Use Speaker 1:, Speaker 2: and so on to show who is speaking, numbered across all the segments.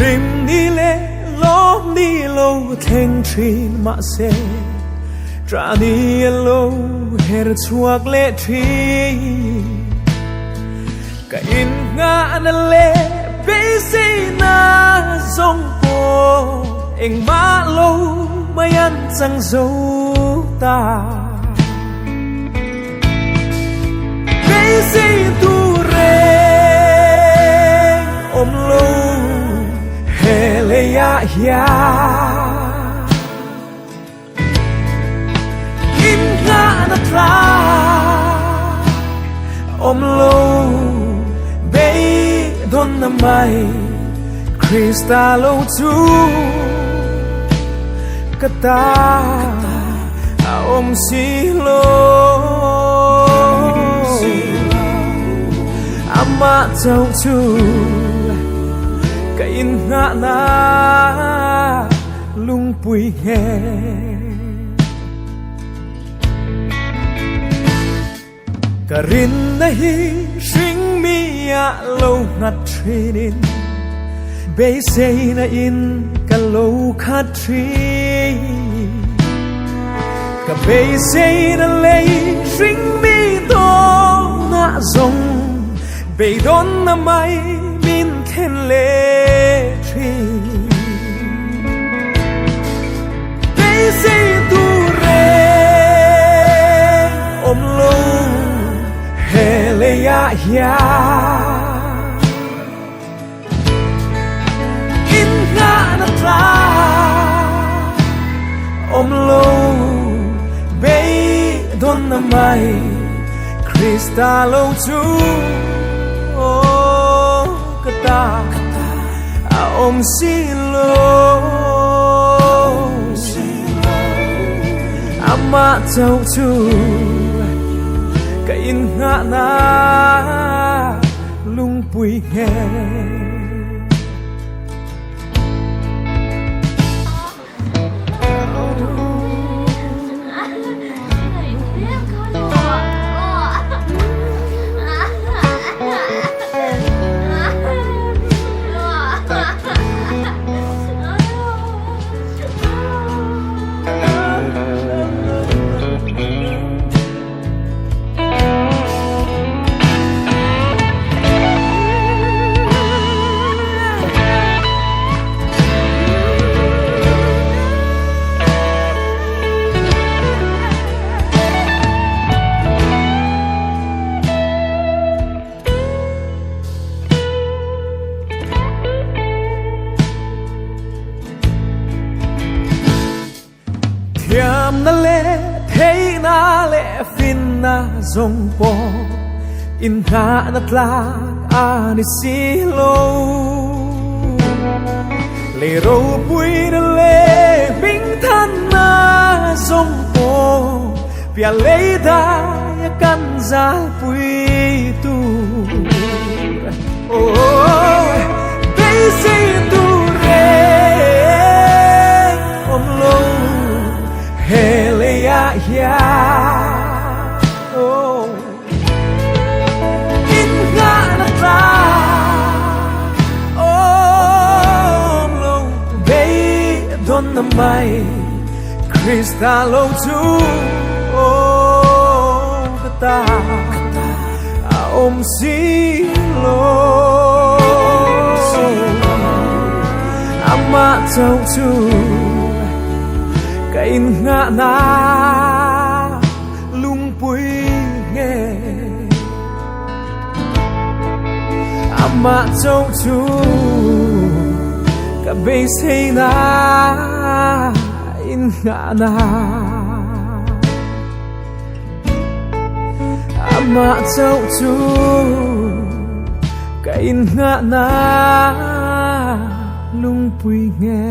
Speaker 1: rim ni le lo ni lo theng thin ma se tra ni lo her chuak le thi ka in nga na le be se na song po eng ma lo mayan sang zo ta be se tu re om lo hele ya ya in nga na tra om lo be don na mai Krista lo tu kata om si lo ama tau tu ka in nga na lung pui he ka rin na hi sing mi ya lo ngat trinin be say na in ka lo khat tri ka be say na lei sing mi to na zong be don na mai min khen le tri be say tu re om lo hele ya ya in nga na tra om lo be don na mai Krista lo tu kata om si lo ama tau tu ka in nga na lung pui he thiam na le thei na le fin na zong po in na na tla ani si lo le ro pui na le bing than na zong po pia le da ya kan za pui tu oh be say tu re om lo hele ya ya oh in nga na tra oh lo be don na mai Krista lo tu oh kata om si lo ama tau tu ka in nga na lung pui nghe ama tau tu ka be say na in nga na ama tau tu ka in nga na lung pui nghe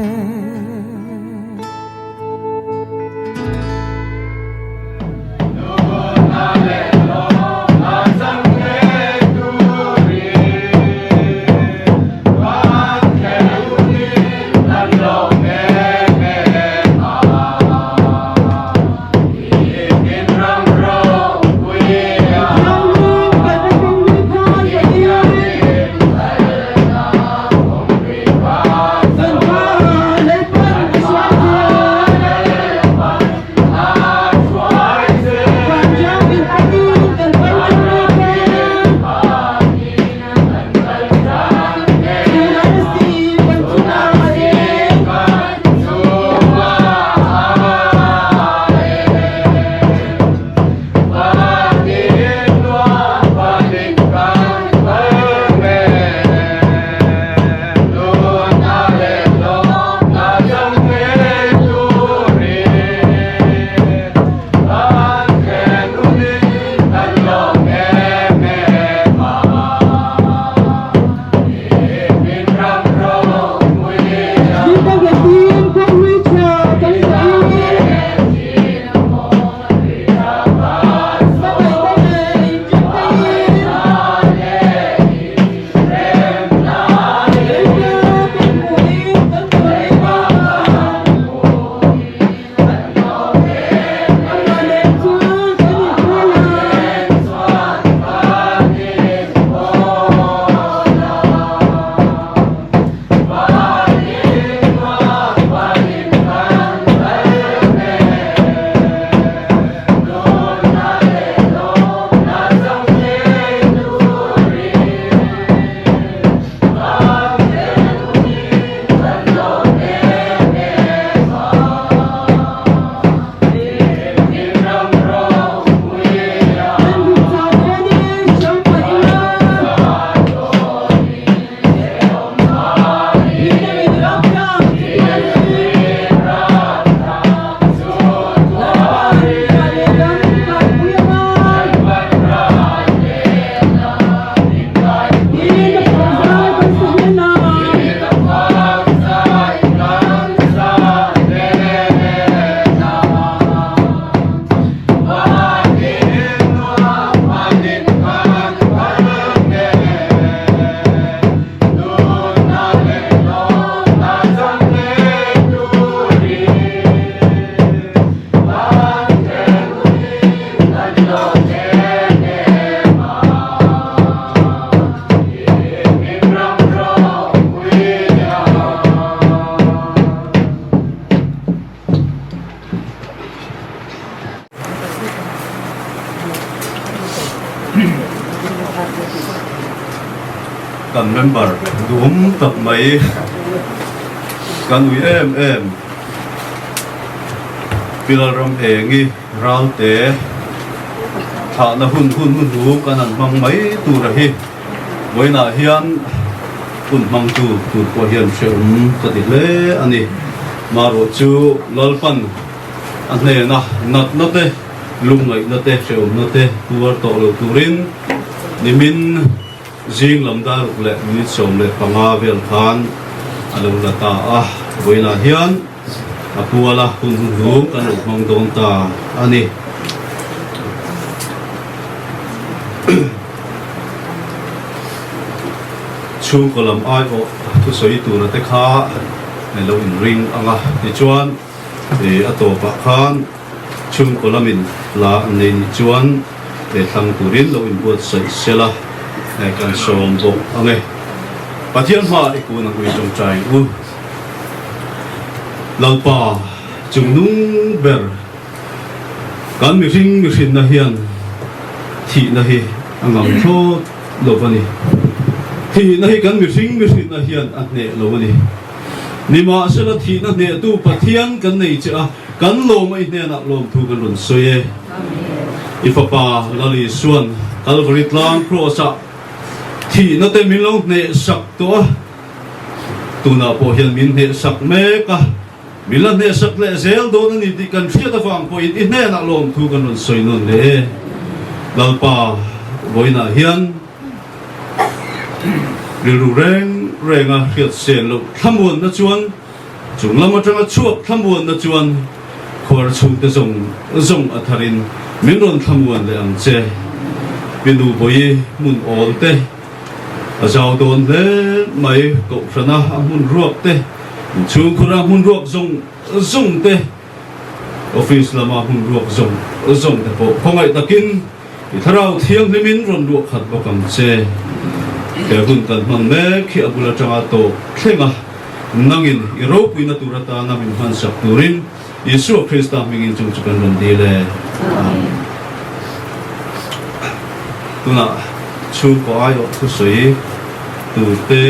Speaker 2: kan member dum tak mai kan ui em pilal ram engi ralte tha na hun hu kan an mang mai tu ra hi boina hian hun mang tu ko hian sheum ka ti le ani maro chu lalpan an ne na nat na te lung ngai na te sheum na te tuar to lo turin nimin jing lam da ruk le mi som le panga vel khan alung la ta a boina hian apuala hun hu kan uk mang dong ta ani chung kolam ai o thu soi tu na te kha lo in ring anga ti chuan e ato pa khan chung kolamin la nei ni chuan te thang turin lo in buat sai sela e kan som bo ange pathian ma e ku na hui jong chai u lalpa chung nung ber kan mi ring na hian thi na hi angam tho lo bani thi na hi kan mi ring na hian at ne lo bani nima sela thi na ne tu pathian kan nei cha kan lo mai ne na lom thu kan lun soye ifapa lali suan calvary tlang cross a thi na te min lo ne sak to tu na po hian min ne sak me ka milan ne sak le zel do na ni ti kan thia ta fang po in ne na lom thu kan lun soi nun le lalpa boina hian riru renga khiat sen lo thamun na chuan chung lama tanga chuak thamun na chuan khor chung te zong atharin minron thamun le ang che pinu boi mun ol te azau don le mai ko frana amun ruak te chung khura mun ruak zong te office lama mun ruak zong te po khongai takin itharau thiang limin ron ruak khat bakam che ke hun kan mang me khi abula changa to thlenga nangin iro puina turata na min han sak turin Yesu Krista mingin chung chukan ron dile tuna chu ko ayo tu soi tu te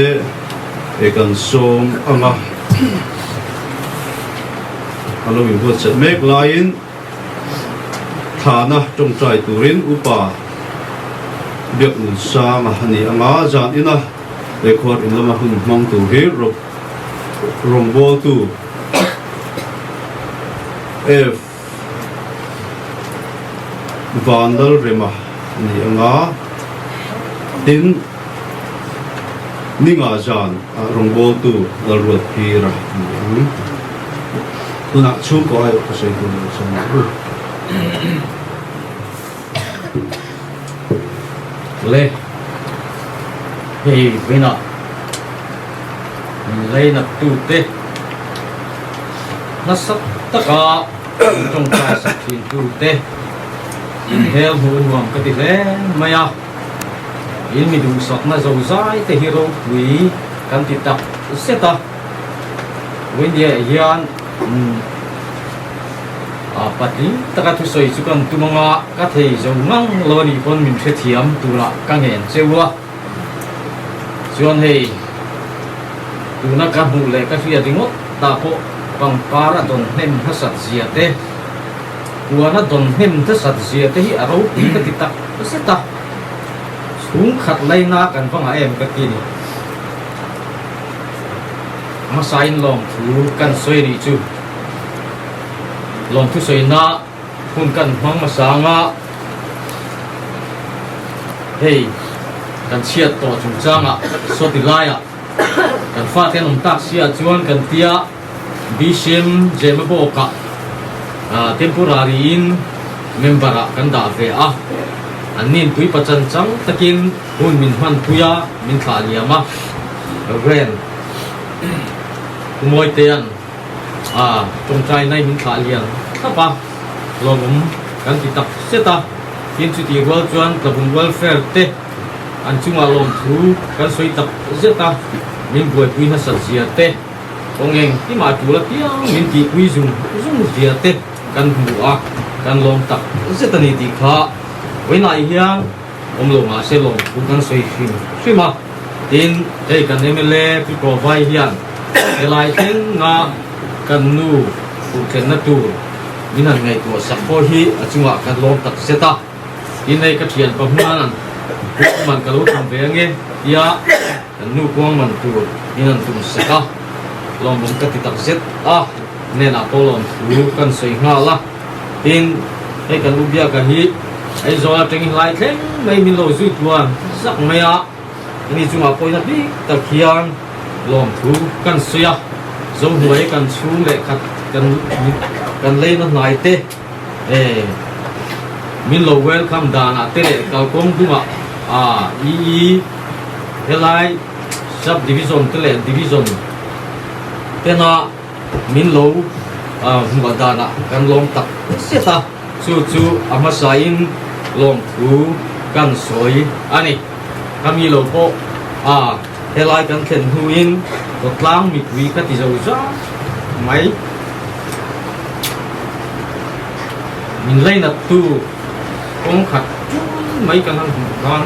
Speaker 2: e kan som anga alo mi bo chet mek lain thana trong trai turin upa biak nun sa ma hani anga jan ina record in lama hun mong tu he rong bo tu f vandal rema ni anga tin ninga jan rong bo tu dal ruat pira tu na chung ko ai ko sei tu so
Speaker 3: le hei vina le na tu te na sat ta ka trong ka sat tin tu te hel hu wam ka ti le maya in mi du sak na zo zai te hero wi kan ti tak seta wen dia yan pati taka tu soi chukan tumanga ka thei zo ngang loni pon min the thiam tura ka ngen chewa chuan hei tuna ka hu le ka fia dingot ta po pang para don nem hasat zia te kuana don nem hasat zia te hi aro ka ti tak seta chung khat lai na kan fanga em ka ti ni ma sain long thu kan soi ri chu lom thu soi na hun kan hmang masanga hei kan chiat to chung changa so ti laya kan fa ten tak sia chuan kan tia bishim jemabo ka temporary in member kan da ve a anin pui pachan chang takin hun min man puya min thla liama ren moi tean trong trai này mình khá liền các bạn lom kan ti tak seta tin chu ti wal chuan tabun welfare te an chunga lom thu kan soi tak zeta min boi pui na sat zia te ongeng ti ma tu la pia min ti pui zum zia te kan bu a kan lom tak zeta ni ti kha we nai hiang lo ma se lo bukan soi ma tin kan emele pi provide hian elai thing nga kan nu ku ken na tu minan ngai tu sakpo hi achunga kan lom tak seta in nei ka thian pa hman man ka lo tham ve nge ya kan nu kuang man tu minan tu seka lom bum ka ti tak set ne na polon lu kan soi nga la tin kan ubia ka hi ai zo la teng lai theng mai min lo zu tuan sak maya ni chunga poina bi takhian lom thu kan suya zo huai kan chung le khat kan le na nai te min lo welcome dana te le kal kom duma helai sub division te le division te na min lo huma dana kan lom tak seta chu amasain lom thu kan soi ani kami lo po helai kan khen huin ko tlang mi kwi ka ti zo za mai min lai na tu kong khat mai kan han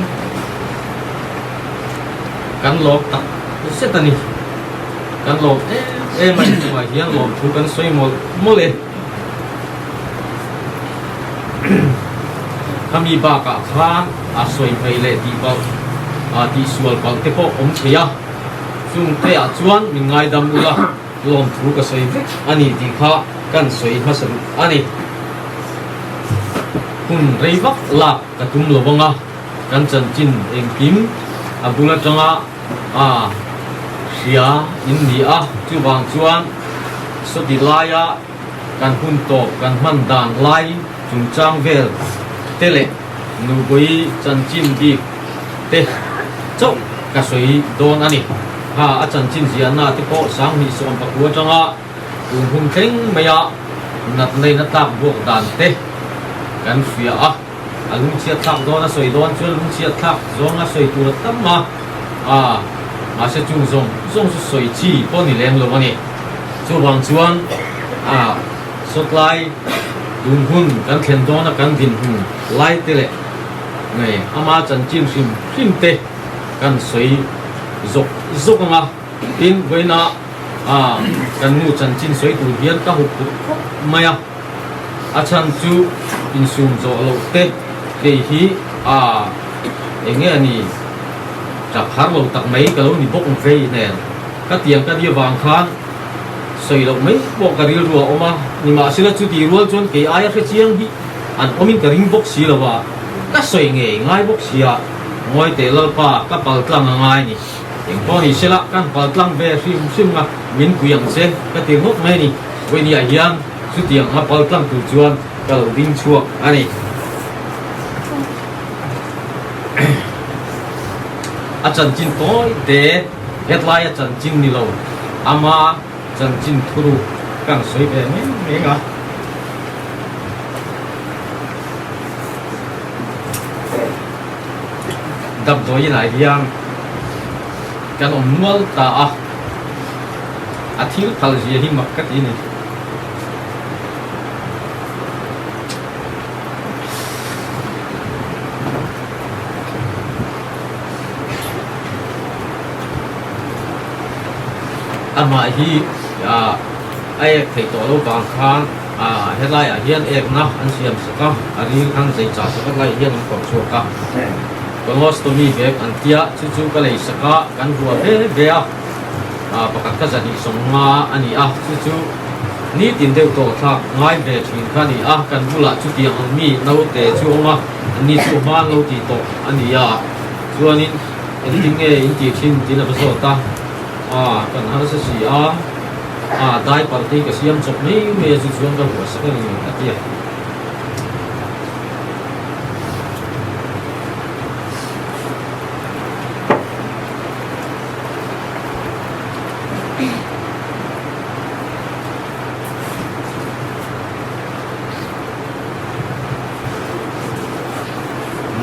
Speaker 3: kan lo tak setani kan lo mai ma hian lo thu kan soi mo le kami ba ka khan soi mai le ti ba ti sual pal te po thia chung te chuan min ngai dam ula lom thu ka soi ani ti kha kan soi masan ani kun rei vak la ka tum lo bonga kan chan chin eng kim abula changa sia india chu wang chuan so di laya kan hun to kan man dan lai chung chang vel tele nu boi chan chin di te chok ka soi don ani chan chin zia na te po sang mi som pa ku changa tung hum theng maya nat nei na tak bok dan te kan fia alung chia thak do na soi don chu lung chia thak zo na soi tu tam ma ma se chung zong su soi chi po ni lem lo ani chu wang chuan sot lai dung hun kan khen do na kan din hun lai te le nei ama chan chin sim te kan soi zok nga tin voina kan nu chan chin soi tu hian ka hu maya chan chu in sum zo lo te hi enge ani chak har lo tak mai ka lo ni bok ve ne ka tiang ka dia wang khan soi lo mai bok ka ril ro oma ni ma sila chu ti rual chon ke aya khe chiang hi an omin ka ring bok si lo wa ka soi nge ngai bok sia ngoi te lo pa ka pal tlang ngai ni eng po ni sila kan pal tlang ve sim ma min ku yang se ka ti ngok mai ni we ni a hian chu tiang ha pal tlang tu chuan ka lo ding chuak ani chan chin toy te headline chan chin ni lo ama chan chin thuru kang soi ve me nga đập doi lại hiang kan mual ta thil khal ji hi makkat ini ama hi ai thei to lo bang khan headline hian ek na an siam saka ari khang zai cha saka lai hian ko chu ka colostomy bek antia chu ka lei saka kan huwa ve pakat ka zani songa ani chu ni tin deu to thak ngai ve thin kha ni kan bula chu ti ang mi no te chu ma ni chu ma lo ti to ani chuanin ending in ti thin tin a so ta kan har se si dai party ka siam chok mai me chu chuan ka huwa saka ni atia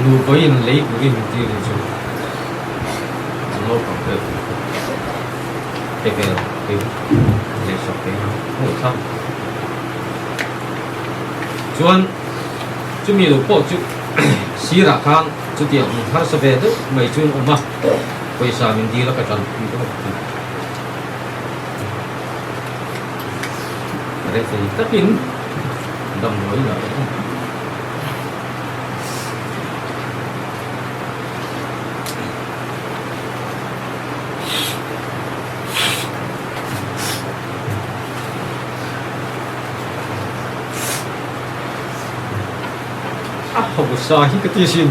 Speaker 3: nu có in lấy của cái mình tiêu rồi nó còn được cái để sọc cái một thăm chuan chúng mình được bộ chữ sira khang chu tiang har sa ve de mai chun oma paisa min di la ka tan pi ko re sai takin dam noi la không sai cái tia xin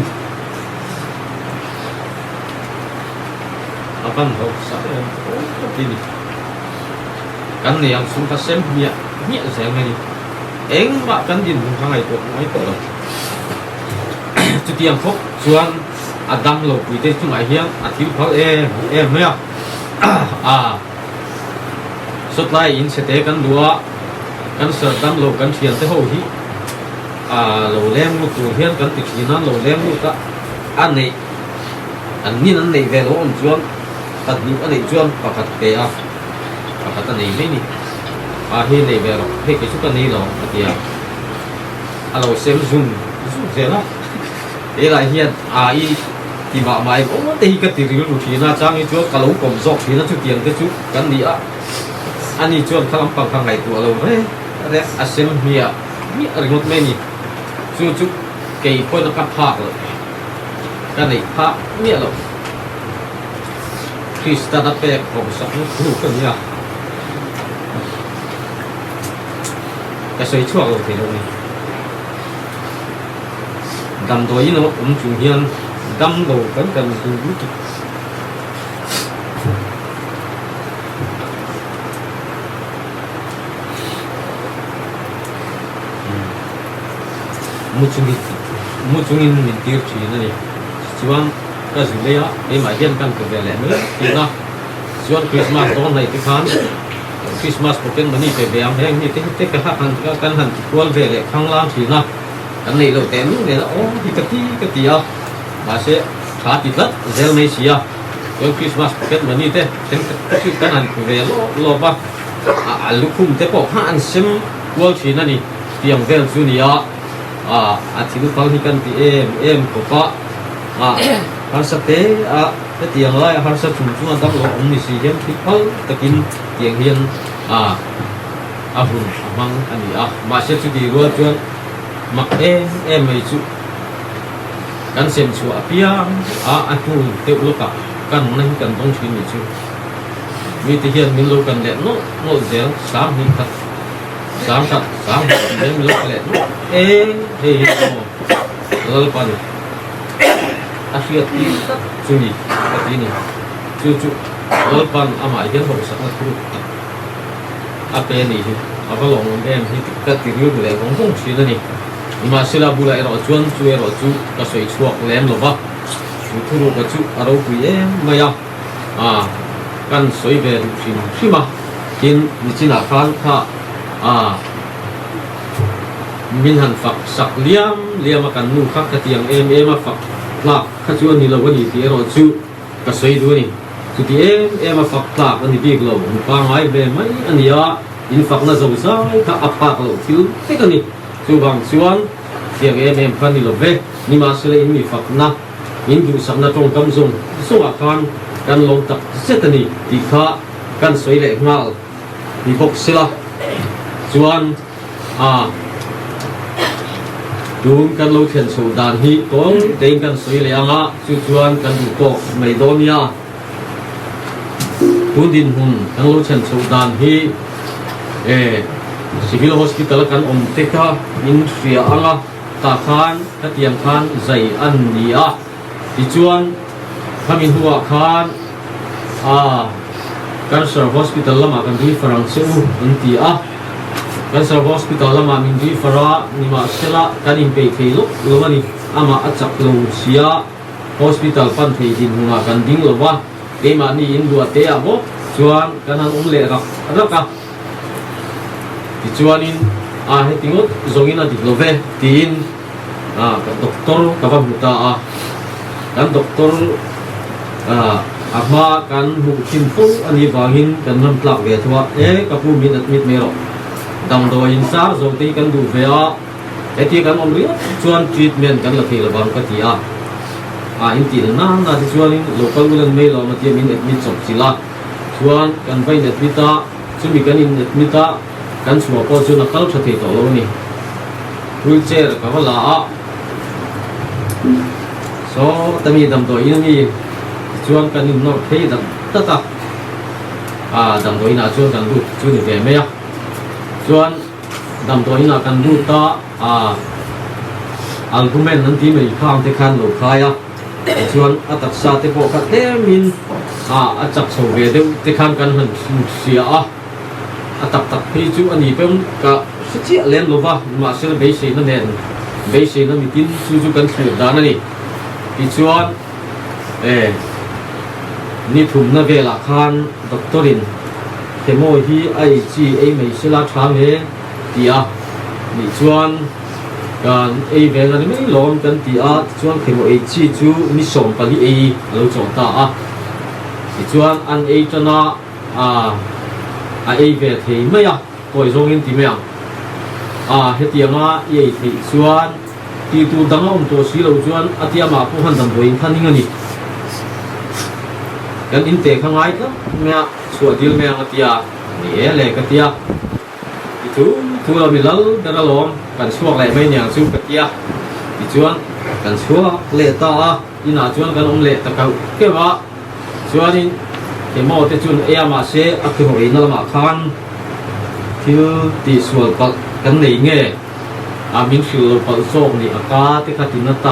Speaker 3: apa nggak sai cái gì kan yang suka sem mia saya ngani mak kan din hang ai ko mai ko chu tiang phok chuan adam lo pui te chung ai hiang athil phal me sot lai in se te kan dua kan sa dam lo kan thian te ho hi lo lem lu tu hian kan ti khinan lo lem lu ta an nei an nei ve lo on chuan at ni an nei chuan pakhat te pakhat an nei ni he nei ve lo he ke chu kan nei lo atia alo sem zoom ze la la hian i ti ba mai o te hi ka ti ri lu thina chang i chu ka lo kom zok thina chu tiang te chu kan ni ani chuan khalam pang khang ngai tu alo re asem mi ringot me ni chú cái coi nó cắt phạc rồi cái này phạc nghĩa rồi khi ta đã bẻ không sợ nó đủ cái gì à cái sấy chuột rồi thì đâu này đâm đôi nó cũng chủ hiền đâm đầu vẫn cần dùng bút mucungin min tir chi na ni chuan ka zule ya mai hian kan ke vele me ti na chuan christmas don nei ti khan christmas poken mani pe be am heng ni te ka ha kan han kwal vele khang lam chi na kan nei lo tem ne o ti ka ti ya ma se kha ti tat zel nei chi ya christmas poken mani te ten kan han ku ve lo ba lukum te po ha an sim kwal chi na ni tiang vel chu ni ya athil pal hi kan ti em ko pa har sa te te tiang lai har sa chung chung dam lo om ni si hian thi pal takin tiang hian hun amang ani ma se chu di ro chuan mak em mai chu kan sem chu apia atu te uloka kan nei kan dong chin ni chu mi ti hian min lo kan le no zel sam hi khat sam dem lo le he lal pan afiat ti chuni atini chu lal pan ama hian ho sa tu ape ni hi abalong em hi ka ti ru le gong gong chi na ni ma sila bula ero chuan chu ka soi chuak lem lo ba chu ru ka chu aro pu maya kan soi ve ru ma kin ni china khan kha min han fak sak liam akan nu khak ka tiang em fak la kha chu ni lo ni ti ro chu ka soi du ni chu ti em fak la ani big lo pa ngai be mai ania in fak na zo ka apa lo thil te ka ni chu bang chuan tiang em phan ni lo ve ni ma sele in mi fak na in du sak na tong kam zong so a khan kan long tak setani ti kha kan soi le ngal ni bok sila chuan đúng kan lo thian so dan hi tong teng kan soi le anga chu chuan kan du ko mai donia pundin hun kan lo thian so dan hi civil hospital kan om te ka in ria anga ta khan ka tiang khan zai an ni ti chuan khamin huwa khan cancer hospital lama kan ri farang seu an ti cancer hospital lama min ri fara ni ma sela kan in pe thei lo mani ama achak lo sia hospital pan thei din hunga kan ding lo wa ke ma ni in duat te abo chuan kan an le raka ti chuan in he tingot zongina dik lo ve tin ka doktor ka ba buta kan doktor ama kan hu kim fu ani wangin kan nam plak ve thwa ka pu min admit mero dam do in sa zo te kan du ve cái tia kan om riết chuan treatment kan la thei lawan ka tia in ti na ti chuan in local ulen me lo ma tia min admit chop chila chuan kan vai admita chumi kan in admita kan chua ko chu na kal tha thei to lo ni wheelchair ka wala a so tami dam to in mi chuan kan in no thei dam ta dam to ina chuan kan du chu ni ve me ya chuan dam to ina kan du ta argument nan ti mai khang te khan lo khaya chuan atak sa te ko ka te min achak so ve de te khan kan han sia atak tak phi chu ani pem ka chi len lo ba ma se be se na nen be se na mi tin chu kan thlu da na ni ti chuan ni thum na ve la khan doctorin kemo hi ai chi ai mai se la tha me tia ni chuan kan ai ve na mi lom kan tia chuan kemo ai chi chu mi som pali ai lo chong ta ti chuan an ai chana ai về thì mấy coi rong in thì mấy hết tiền ye thì chuan ti tu dang om to si lo chuan atia ma ko han dam boin than ning ani kan in te khangai ka mea chua dil mea atia ni le ka tia tu lo mi lal da lom kan suak lai mai nyang chu ka tia ti chuan kan suak le ta ina chuan kan om le ta ka ke wa chuan in cái mô te chun e ma se a ki hoi na ma khan thil ti sual pa kan nei nge min thil pa so ni aka te ka tin ta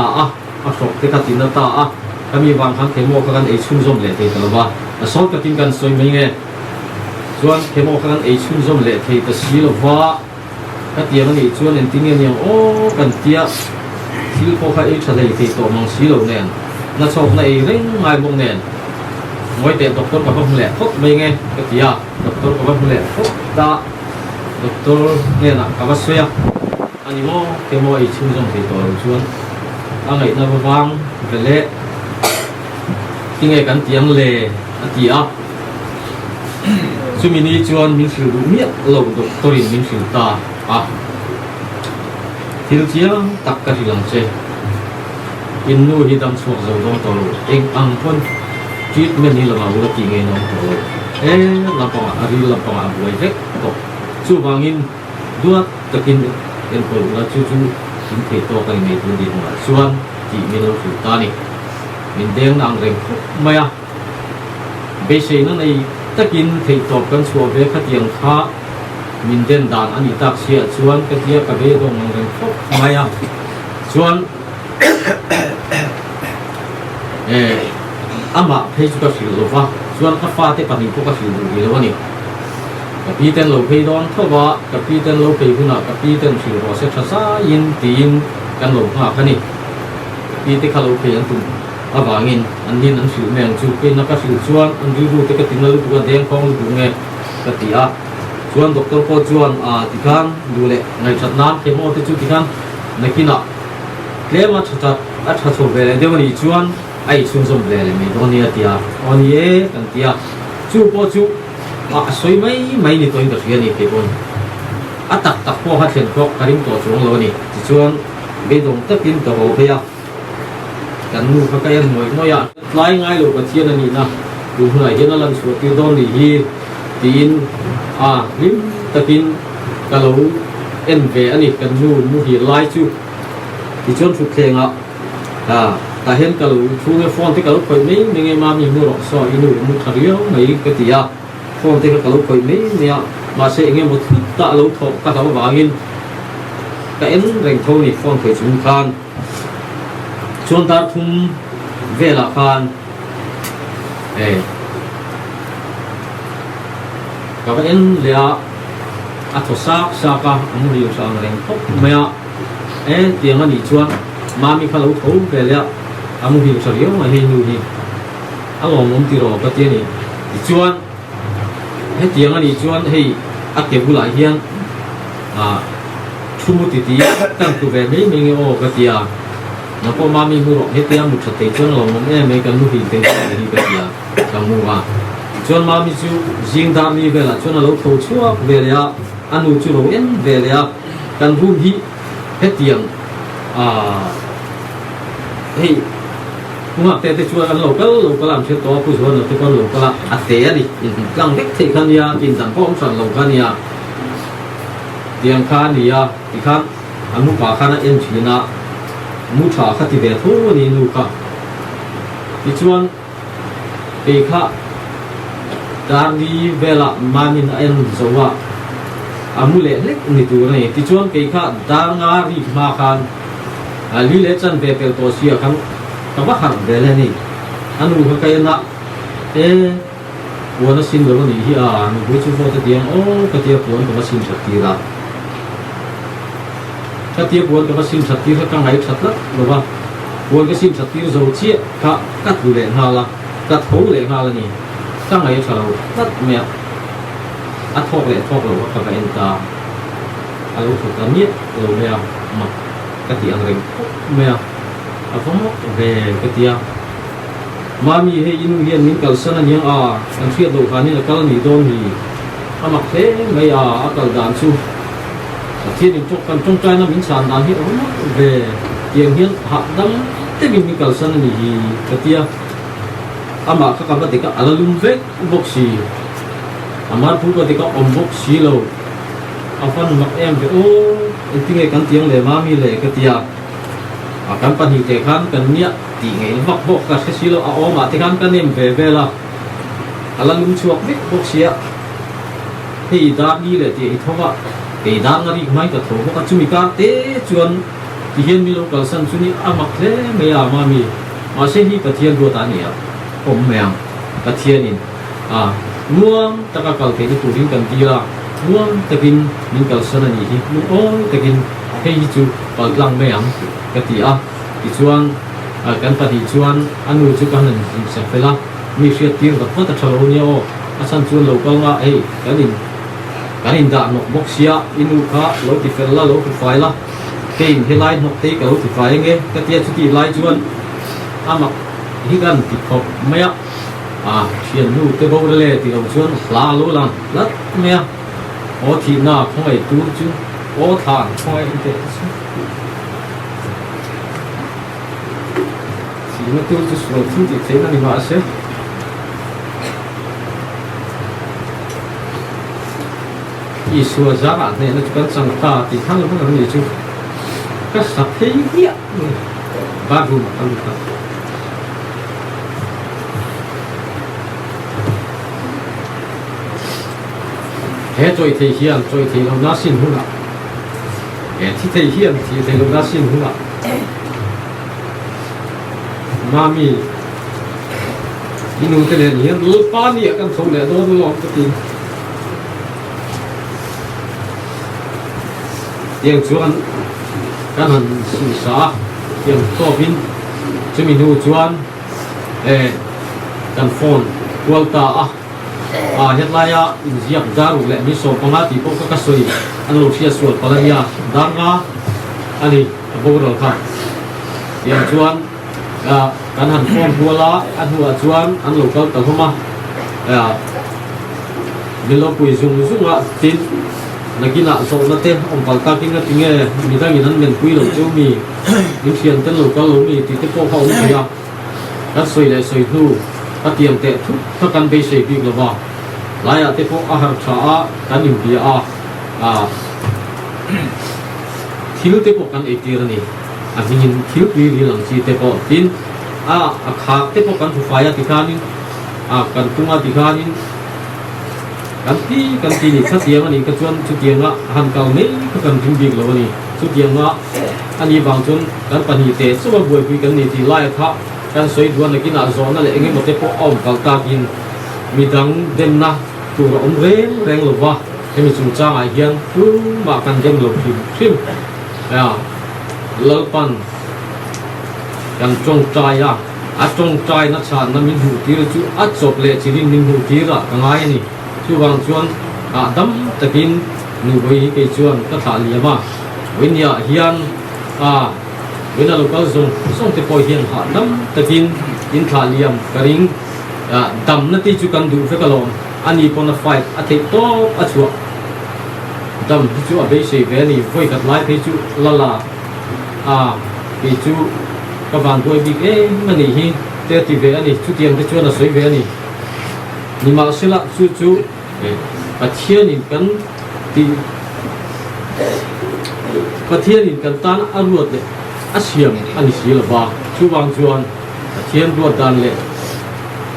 Speaker 3: a sok te ka tin ta kami wang khang ke mo kan e chun zom le te ta ba a so ka tin kan soi mai nge chuan ke mo kan e chun zom le te ta si lo wa ka ti ani chuan en tin nge kan tia thil ko kha e tha le te to mang si lo nen na chok na e reng ngai bong nen mỗi tên doctor có không lẽ phúc mấy nghe cái gì doctor có không lẽ phúc ta doctor nghe là có bác sĩ anh mo cái mo ấy chung trong thì tôi chuan anh ấy nó vang về lẽ cái nghe cắn tiếng lệ anh gì chú mình đi chuan mình sử dụng miết lâu doctor mình sử ta thì chia tất cả thì làm gì in nuôi hi đam suộc dầu trong tàu anh ăn phân treatment ni lama ulah tinggal nong to lapang ari lapang abuai vek to chu wangin dua takin en ko ulah chu in the to kai nei tu din ma suan ti mino su ta ni min deng nang reng maya be sei na nei takin the to kan chu ve kha tiang kha min den dan ani tak sia chuan ka tia ka ve dong nang reng maya chuan ama phê chú các sự lova chuan các pha te pani ko ka sự du lo ni ka pi ten lo phê don thowa ka pi ten lo phê huna ka pi ten sự ho se tha sa in tin kan lo ha khani pi te kha lo phê an tum awangin an din an sự meng chu pe na ka sự chuan an ru te ka tin lo ku deng kong lu nge ka ti chuan doctor ko chuan ti kan du le ngai chat nan ke mo te chu ti kan nakina klema tha tha so ve le de ni chuan ai chung som le le me don ya tia on ye kan tia chu po chu soi mai ni toin ka fian ni ke bon atak tak po ha thlen ko karim to chung lo ni ti chuan be dong takin to ho pe ya kan nu kha ka yan moi ya lai ngai lo ka thian ani na du hnai hian lan chu ti don ni hi tin lim takin ka lo en ve ani kan nu hi lai chu ti chuan thu thlenga ta hiện cả lũ thu cái phone thì cả lũ khởi mấy mình nghe mà mình mua rồi so inu mua thằng riêu mấy cái gì phone thì cả lũ khởi mấy nè mà sẽ nghe một thứ tạ lũ thọ cả thằng vàng in cái em rèn thâu này phone khởi chúng khan chuan ta thum về là khan các em lẽ thọ sa cả anh riêu sang rèn thóc mẹ tiếng anh đi chuan mà mình phải lũ thâu về lẽ amu hi sa riyo ma hi nu hi alom mom ti ro ka ti ni chuan he tiang ani chuan hei a ke bulai hian thumu ti tang tu ve me me o ka tia na ko ma mi hu ro he tiang mu tha te chuan lo mom me kan nu hi te hi ka tia ka mu wa chuan ma mi chu jing da mi ve la chuan lo tho chua ve le anu chu lo en ve le kan hu hi hết tiền hey cũng học tết chua ăn lẩu cá làm chuyện to cũng chua nữa thì con lẩu cá làm tết đi lăng hết thì khăn nia in sản phẩm sản lẩu cá nia tiền khăn nia thì khăn anh mua cả khăn em chỉ na mua trà khát thì về thôi đi nu cả thì chuan thì khá đang đi về là mà mình em giàu à mua lẻ lết như thế này thì chuan thì khá đang đi mà khăn lý lẽ chân về về tổ chức khăn các bác hàng về lên đi anh nuôi cái naวันสิ้นเดือนนี้ที่นุ้ยช่วยพอจะเตียงก็เตียงปวนก็มาสิ้นสัตย์ละก็เตียงปวนก็มาสิ้นสัตย์ถ้ากังไงสัตย์ละหรือว่าปวนก็สิ้นสัตย์เราเชี่ยก็กัดดูแลหาละกัดหูแลหาละนี่กังไงสัตย์เรากัดเมียอัดทอกแหละทอกเราว่ากับเอ็นตาเราถูกตาเมียเราเมียมาก็เตียงเร่งเมียเอาผมเวก็เตียงมามีให้ยินเรียนนิ้งกัลสันยังอันเทียบดูขานี่กัลนี่โดนนี่มักเทไม่กัลดานซูเทียนจกกันจงใจนะมินสานดานที่เวเตียงเฮียนหักดังแต่มีกัลสันนี่ก็เตียมาข้ากับเด็กก็อัลลุมเวกบ็อกซี่มาพูดกับเด็กก็อมบ็อกซี่เราฟันมักเวที่ไงกันเตียงเลยมามีเลยก็เตียกันปัญหาเตะขันกันเนี่ยตีไงวักบอกกับสิโลมาเตะขันกันเนี่ยเวลาอะไรลุมชวกวิกบอกเสียที่ดาดีเลยที่เขาว่าที่ดางอะไรไม่ก็ถูกก็จุมิกาเตะจวนที่เห็นมีโลกสันจุนี่มักเลยไม่มามีมาเสียที่ประเทศดูตาเนี่ยผมแมงประเทศนี้ม่วงตะกัลเตะที่ถูกดิ้งกันดีละม่วงตะกินดิ้งกัลสันนี่ที่ตะกินให้จูปากลังแมงก็ที่ที่ชวนกันปฏิชวนอันนู้นจุกันนั่นเสียไปละมีเสียตีนกับพ่อตะชะโลเนี่ยอาจารย์ชวนเราก็ว่ากันอินด่านกบกเสียอินูข้าเราติดเฟลละเราติดไฟละเก่งให้ไล่นกตีกับเราติดไฟยังไงก็เตี้ยชุดที่ไล่ชวนมักที่กันติดขบไม่เชียนดูเตบเอาเลยที่เราชวนลาโลลังลัดไม่ที่หน้าของไอ้ตูจูทานของไอ้เด็ก那都是说自己在那里发生，一说啥呢？那就跟长大的他们可能也就跟啥配一样，把住嘛，他们看。最体现เราหน้าสิ้นหุ่นละที่体现เราหน้าสิ้นหุ่นละมามีอินูเตเลนี่รูปป้านี่กันส่งเลยโดนลองก็ตีเตียงชวนกันหันสื่อสารเตียงโตบินจะมีนูชวนกันฟอนวัลตาเฮ็ดไรอินเสียบดารุแหละมีโซปังอาตีพวกก็สวยอันลูกเสียส่วนปลายาดังอันนี้บุกเราค่ะเตียงชวนกันหันฟอนหัวละอันหัวชวนอันลูกก็ตั้งเข้ามามีเราปุยซุ่งตินนักกินอ่ะส่งนัดเตะองค์การตากินก็ทิ้งมีตั้งอย่างนั้นเป็นปุยเราเจ้ามียิ่งเชียนเต้นลูกก็รู้มีติดพวกเขาไม่ยากก็สวยเลยสวยทูก็เตรียมเตะทุกถ้ากันไปเสียบีกหรือว่าหลายติดพวกอาหารชากันอยู่ที่ที่รู้ติดพวกกันเอตีระนี่อันนี้ที่รู้ลีหลังจีติดพวกตินขาติดพวกกันถูกไฟติดขานี่กันตุ้งติดขานี่กันที่นี่ถ้าเสียงอันนี้ก็ชวนชุดเตียงละหันเก่าไม่ก็กันถึงบีกแล้วนี่ชุดเตียงละอันนี้บางชนกันปนิเตะสู้บวยคุยกันนี่ที่ไล่ทับกันสวยดวนนักกินอาโซนั่นแหละเองหมดแต่พวกอ้อมกัลตากินมีดังเด่นนะตัวอมแรงหรือว่าให้มีสุนทรไอเฮียนตู้มากันเด่นหลบพิมเลิกปันกันจงใจจงใจนักชาตินั้นมีหูตีระจูจบเลยจีรินมีหูตีระกังไงนี่ช่วงชวนดำตะกินนูไปไปชวนก็ถ่ายเลี้ยมาวิญญาเฮียนเวลาเราก็ส่งที่ปอยเฮียนหาดำตะกินอินถ่ายเลี้ยมกระดิ่งดำนั่นที่จุกันดูเฟกลอนอันนี้คนละไฟอาทิตย์โตชัว dam chu a be se ve ni voi kat lai pe chu la la a pe chu ka van voi bi e mani hi te ti ve ani chu tiang te chu na soi ve ani ni ma sila chu chu pathian in kan ti pathian in kan tan aruat le asiam ani sil ba chu wang chuan pathian ruat dan le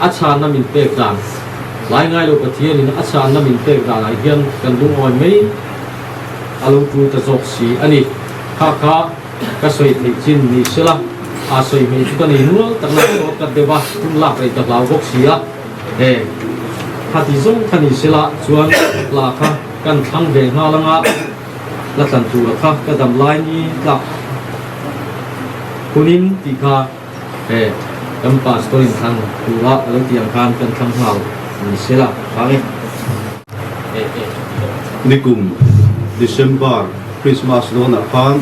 Speaker 3: acha na min pe dan lai ngai lo pathian in acha na min pe dan ai hian kan dung oi mai alung tu ta jok si ani kha ka soi ni chin ni sila a soi me chu kan ni nu tak na ko ka de ba tum la pe tak lau gok si a hati zong kan ni sila chuan la kha kan thang ve na langa la tan tu la kha ka dam lai ni la kunin ti kha dam pa story thang tu la lo tiang kan kan thang hau ni sila ka nge
Speaker 2: nikum December Christmas no na khan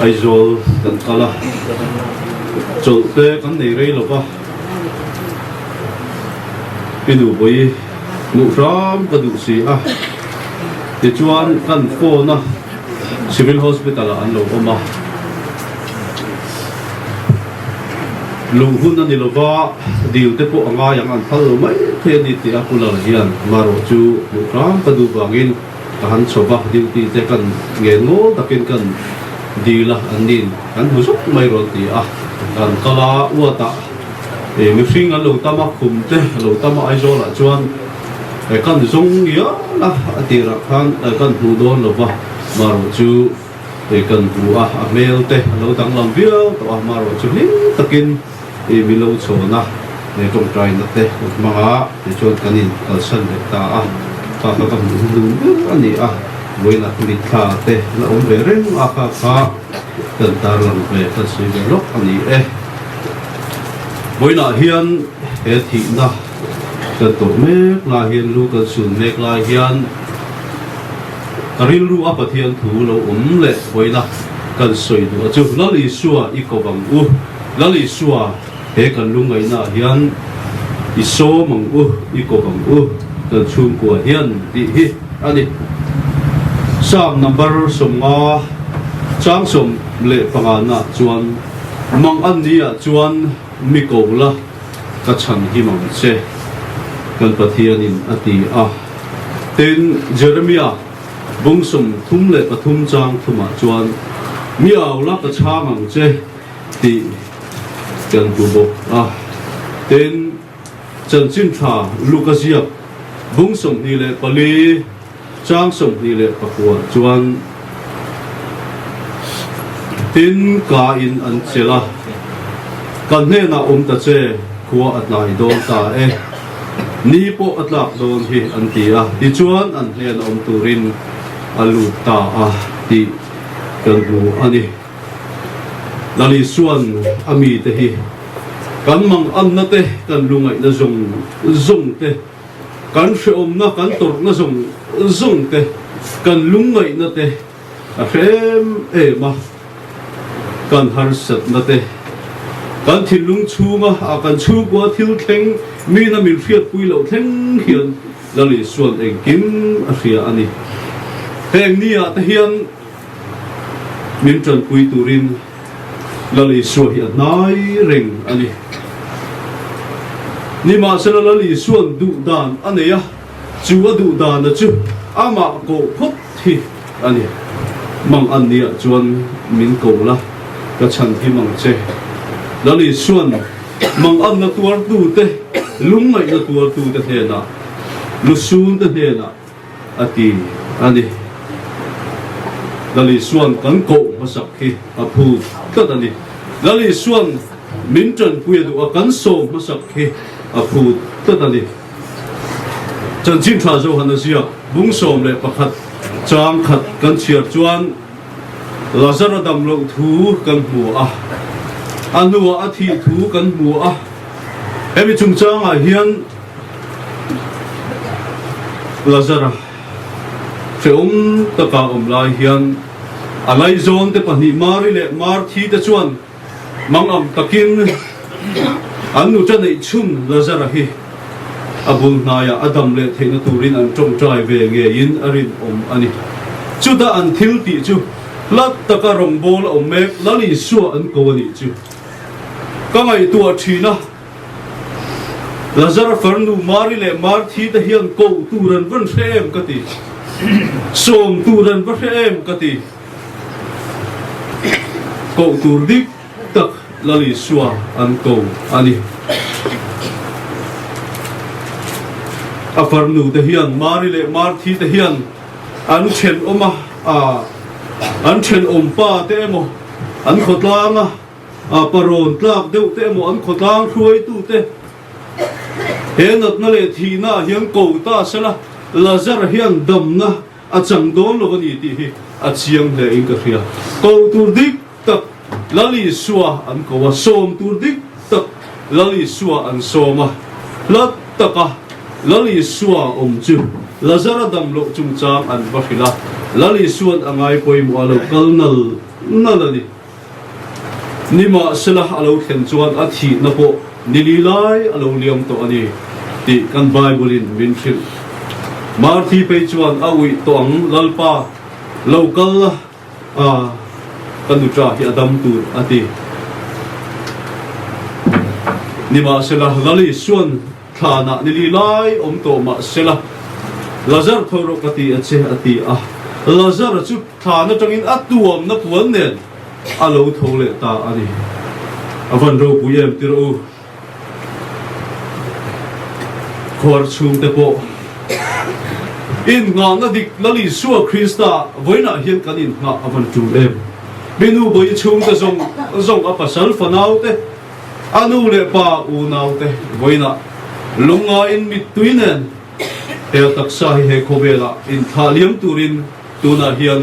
Speaker 2: aizol kan kala cholte kan nei rei lo ba pinu boi nu ram ka du si a ti chuan kan phone na civil hospital an lo oma lung hun ani lo ba dil te po anga yang an thal mai the ni ti a kula hian maro chu nu ram ka du bangin kan choba duty te kan nge ngo takin kan dila anin kan husuk mai ro ti a kan kala uata mi hring an lo tama khum te lo tama aizo la chuan kan zong ya la atira khan kan hu don lo ba maro chu kan hu a mel te lo dang lam viau to a maro chu ni takin mi lo chona ne tong trai na te manga te chuan kanin kal san le ta a ka ka kan du ani a voina mi tha te la om ve reng a ka kan tar lang ve ka si ve lok ani voina hian he thi na kan to me la hian lu kan sun me la hian karil ru a pathian thu lo om le voina kan soi du chu lali suwa I ko bang u lali suwa he kan lungai na hian I so mang u I ko bang u kan chung ko hian ti hi ani sam number somnga chang som le pangana chuan mang an dia chuan mi ko la ka chan hi mang che kan pathian in ati a ten Jeremiah bungsum thum le pathum chang thuma chuan mi aw la ka cha mang che ti kan tu bo a ten chan chin tha Lucasiap bungsum ni le pali chang som ni le pakwa chuan tin ka in an chela kan ne na ta che khuwa at lai don ta ni po at lak don hi an ti a ti chuan an ne na turin alu ta a ti kan bu ani lali suan ami te hi kan mang an na te kan lungai na zong te kan sheom na kan tor na zong te kan lungai na te a rem ma kan har sat na te kan thil lung chunga a kan chu kwa thil thleng mi na mil fiat pui lo thleng hian lali suan eng kim a ria ani heng nia te hian min tran pui turin lali suan hi nai reng ani ni ma sala lali suan du dan aneya chu du dan na chu ama ko phut thi ani mang an nia chuan min ko la ka chan hi mang che lali suan mang an na tuar tu te lung mai na tuar tu te he na lu sun te he na ati ani lali suan kan ko masak hi aphu ta ani lali suan min tran pui du kan so masak hi aphu ta ani chan chin tha zo han sia bung som le pakhat chang khat kan chiar chuan Lazarus dam lo thu kan mu a anu a thi thu kan mu a hemi chung chang a hian Lazarus feum ta ka lai hian alai zon te pani mari le mar thi te chuan mang am takin anu cha nei chum Lazarus hi abul naya adam le theina turin an tong trai ve nge in arin ani chu da an thil ti chu lat taka rong bol om mek lali suwa an ko ani chu ka ngai tua thina lazar farnu mari le mar thi ta hian ko turan van sem ka ti som turan va sem ka ti ko tur dik tak lali suwa an ko ani a farnu ta hian mari le mar thi ta hian an chen oma an chen pa te mo an khotlang a paron tlak deuh te mo an khotlang khuai tu te henat na le thina hian ko ta sala lazar hian damna a chang don lo ni ti hi a chiang le in ka khia ko tur dik tak lali suwa an ko wa som tur dik tak lali suwa an soma lat taka lali suwa chu lazara dam lo chung chang an va khila lali suan angai poi mo alo kalnal nalani nima sela alo khen chuan a thi na po nililai alo liam to ani ti kan bible in min khil mar thi pe chuan awi tong lalpa local kanutra hi adam tur ati nima sela lali suan thana nililai to ma sela lazar thoro kati ache ati lazar chu thana tangin atuam na puan nen alo thole ta ani avan ro puyem tiro khor chung te po in nga na dik lali suwa krista voina hian kanin nga avan chu em menu boi chung te zong apasal fanau te anu le pa u nau te voina lunga in mit tuinen he taksa he khobela in thaliam turin tuna hian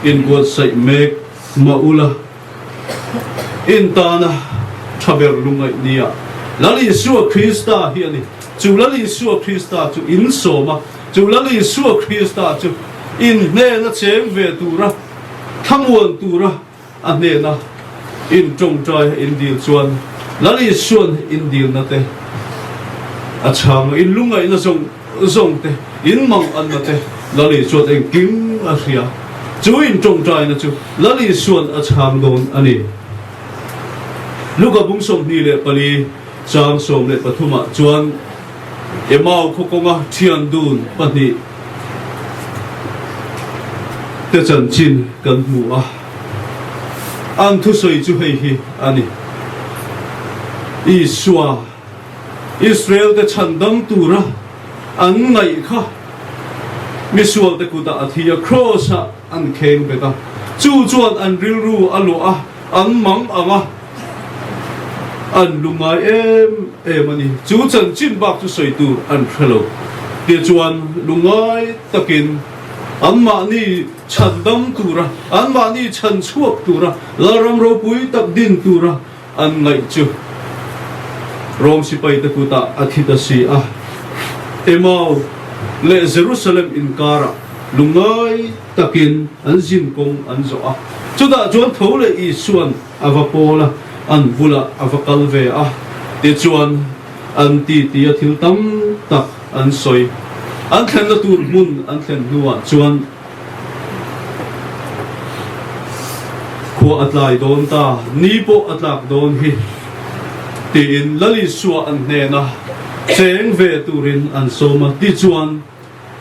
Speaker 2: in god sai mek maula in tana thaber lungai nia lali suwa krista hiani chu lali suwa krista chu in soma chu lali suwa krista chu in ne na cheng ve tura thamuan tura ane na in trong trai in dil chuan lali suan in dil na te achang in lungai na zong te in mang an na te lali chuan en kim a hria chu in trong trai na chu lali suan achang don ani luka bung som ni le pali chang som le pathuma chuan emau khokonga thian dun pani te chan chin kan mu an thu soi chu hei hi ani iswa Israel te chandam tura an ngai kha misual te kuta athia cross an kheng beka chu chuan an rilru alo an mang anga an lungai em ani chu chan chin bak chu soi tu an khelo te chuan lungai takin an ma ni chandam tura an ma ni chan chuak tura laram ro pui tak din tura an ngai chu rom sipai te kuta athita si emau le Jerusalem in kara lungai takin an zin kong an zo chuda chuan thole I suan avapola an bula avakal ve te chuan an ti thil tam tak an soi an thlen na tur mun an thlen nuwa chuan kho atlai don ta ni po atlak don hi tin lali suwa an ne na cheng ve turin an soma ti chuan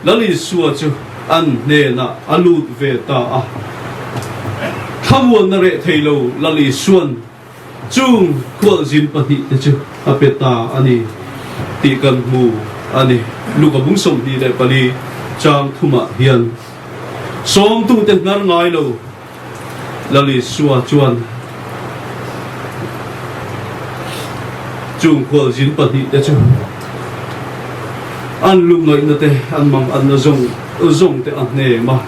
Speaker 2: lali suwa chu an ne na alut ve ta thamuan na re thailo lali suan chung khol jin pati te chu apeta ani ti kan mu ani luka bung som ni le pali chang thuma hian som tu te ngar ngai lo lali suwa chuan chung khol jin pati te chu an lungai na te an mang an na zong te an ne ma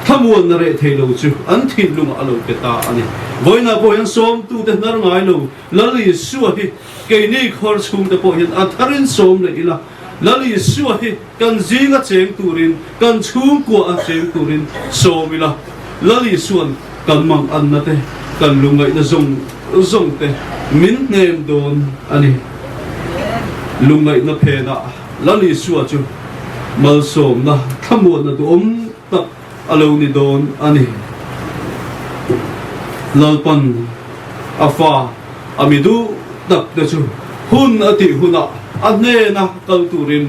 Speaker 2: thamuan na re thailo chu an thin lung alo ke ta ani voina po yan som tu te nar ngai lo lali suwa hi ke ni khor chung te po yan atharin som le ila lali suwa hi kan zinga cheng turin kan chung ko a cheng turin som ila lali suan kan mang an na te kan lungai na zong te min nem don ani lungai na phena lali suwa chu mal som na thamuan na tu tak alo ni don ani lalpan afa amidu tak de chu hun ati huna anne na kal turin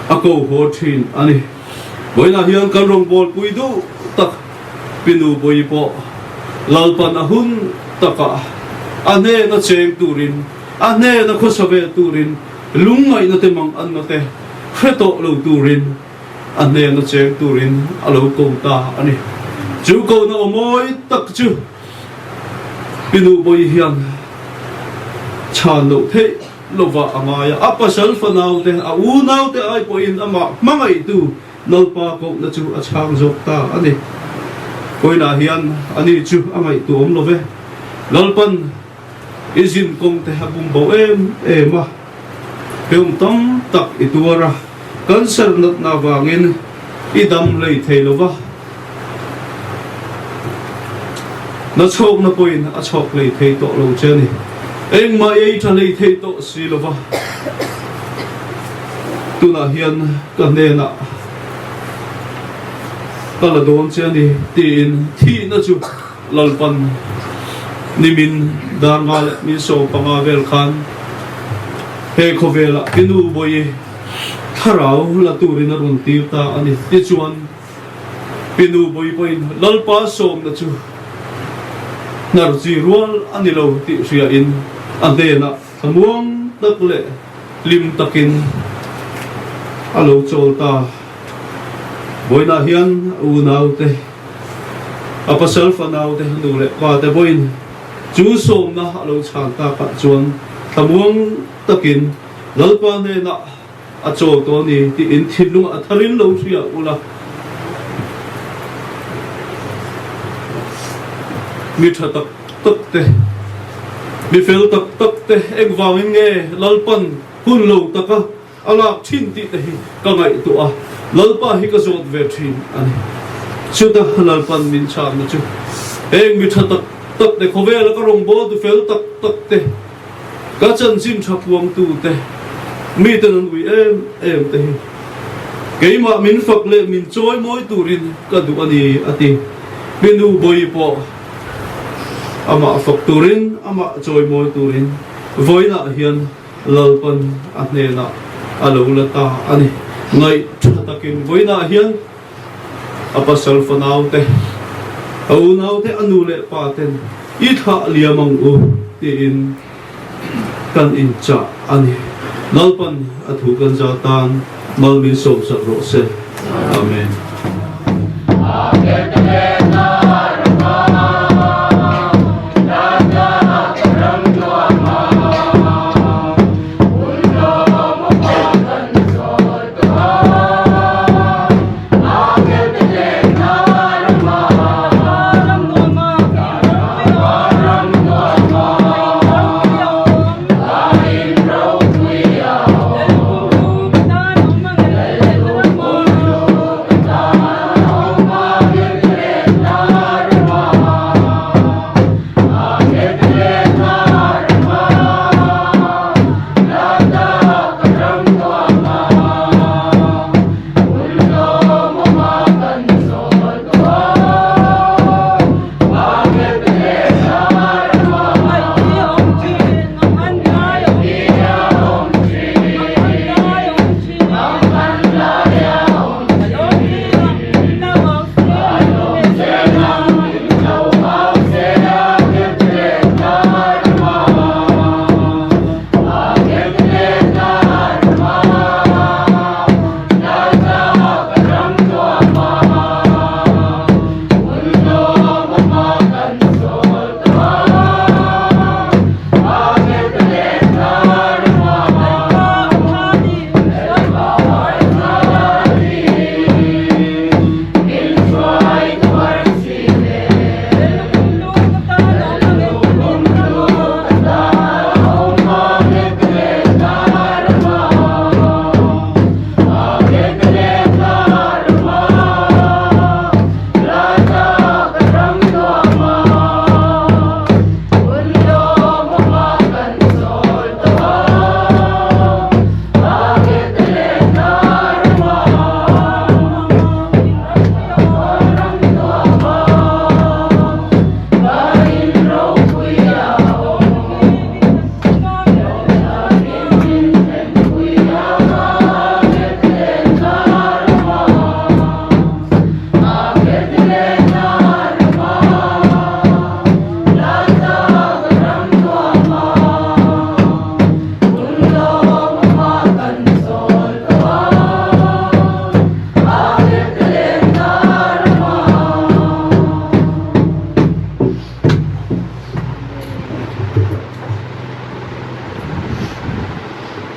Speaker 2: ako ho thin ani boina hian kan rong bol puidu tak pinu boi po lalpan ahun taka ane na cheng turin ane na khosabe turin lungai na te mang an na te khreto lo turin ane na cheng turin alo ko ta ani chu ko na omoi tak chu pinu boi hian chan lo the lova amaya apa selfa nau te a u nau te ai po in ama mangai tu nalpa ko na chu a chang jok ta ani koina hian ani chu angai tu om love lalpan izin kong te habum bo ema peum tam tak ituara cancer nat na wangin idam lei theilova na chok na poin a chok lei thei to lo cheni eng ma ei tha lei thei to silova tuna hian ka ne na kala don cheni tin thi na chu lalpan nimin dangal min so pangavel khan he khovela kinu boy tharau la turin run tirta ani ti chuan pinu boy poin lalpa som na chu nar ji rual ani lo ti ria in andena samuang takle lim takin alo cholta boina hian unaute apa selfa naute nule pa te boin chu som na alo chan ta ka chuan samuang takin lalpa ne na a chaw to ni ti in thilung a tharin lo ria ula mi tha tak tak te mi fel tak tak te ek wangin nge lalpan hun lo taka alak thin ti te ka ngai tu a lalpa hi ka zot ve thin ani chuta lalpan min cha na chu eng mi tha tak tak te khovel ka rong bo tu fel tak tak te ka chan sim thapuang tu te mi te nan wi em te ke ma min fak le min choi moi turin ka du ani ati menu boi po ama fakturin ama choi moi turin voina hian lalpan atne na alo lata ani ngai thatakin voina hian apa salfanaute au naute anule paten I tha liamang u ti in kan in cha ani nalpan athu kan jatan malmin som sa rose amen.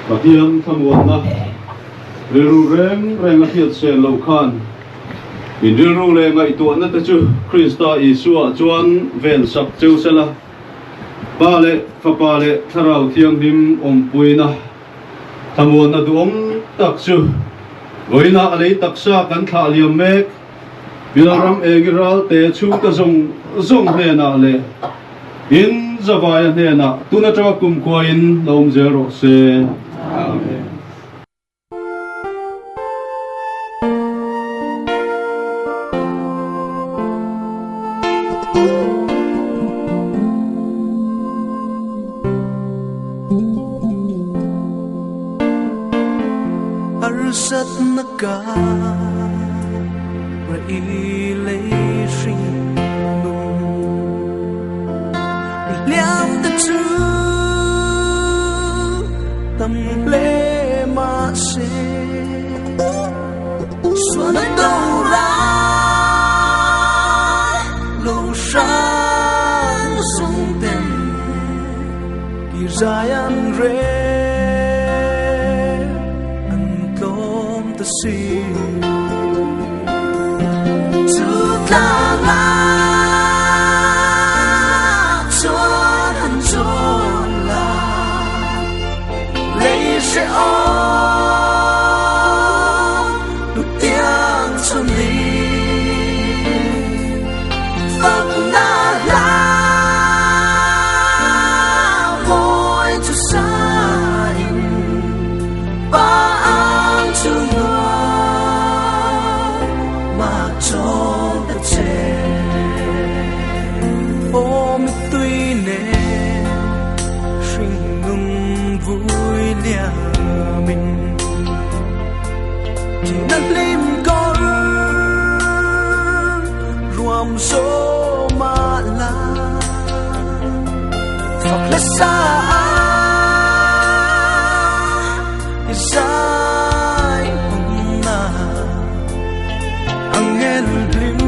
Speaker 2: Pathiam thamuan na riru reng a hiat sen lo khan in riru le ngai tu na ta chu Krista Isua chuan vel sak cheu sela ba le fa pa le tharau thiang dim om puina thamuan na du om tak chu goina alei taksa kan tha liam mek bilaram egiral te chu ka zong he na le in zawaya he na tuna tawa kum ko in lom zero se amen.
Speaker 1: Arsat naka ra ilay shing liam ta chu tâm lệ ma se xuân đâu ra lâu sáng sung tem kỳ dài ăn rê see to la la chuan han chuan la lấy sẽ ôm được tiếng cho đi phật na la môi cho sai ba ang chung ôm tuy nè sinh ngừng vui lia mình chỉ nát lim con ruộng số mà la phật lẽ xa dài hùng na angel blim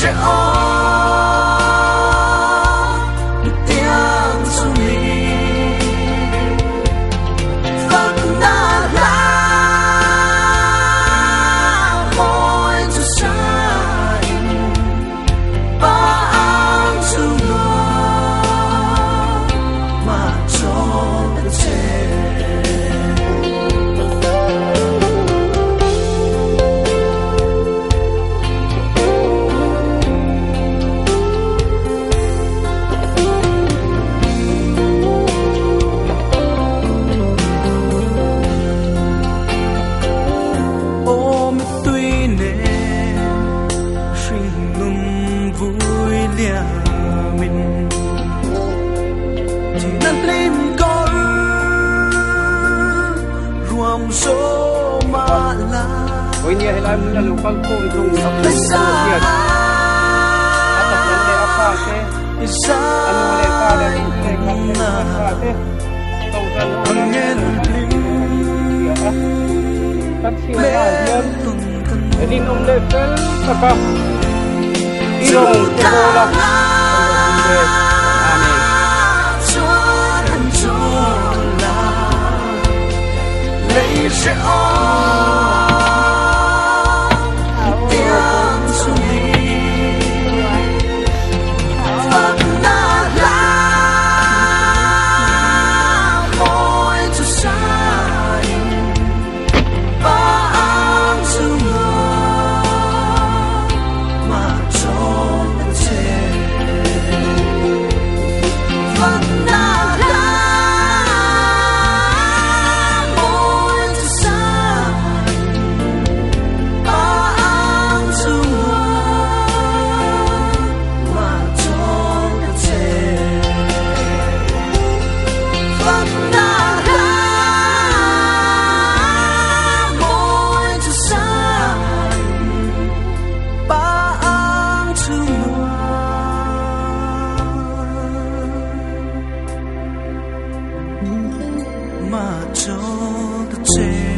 Speaker 1: sẽ ôm được tiếng cho mình phật na la môi cho sai ba ang chung lo mà cho ta
Speaker 4: Hoy niya hilahin mo na lupag ko itong sakit. At ang nende apate. Ano mo na ikala yung apate. Tawsan mo na taksi na yan. Elinong level saka inong tulola. Lấy sẽ
Speaker 1: se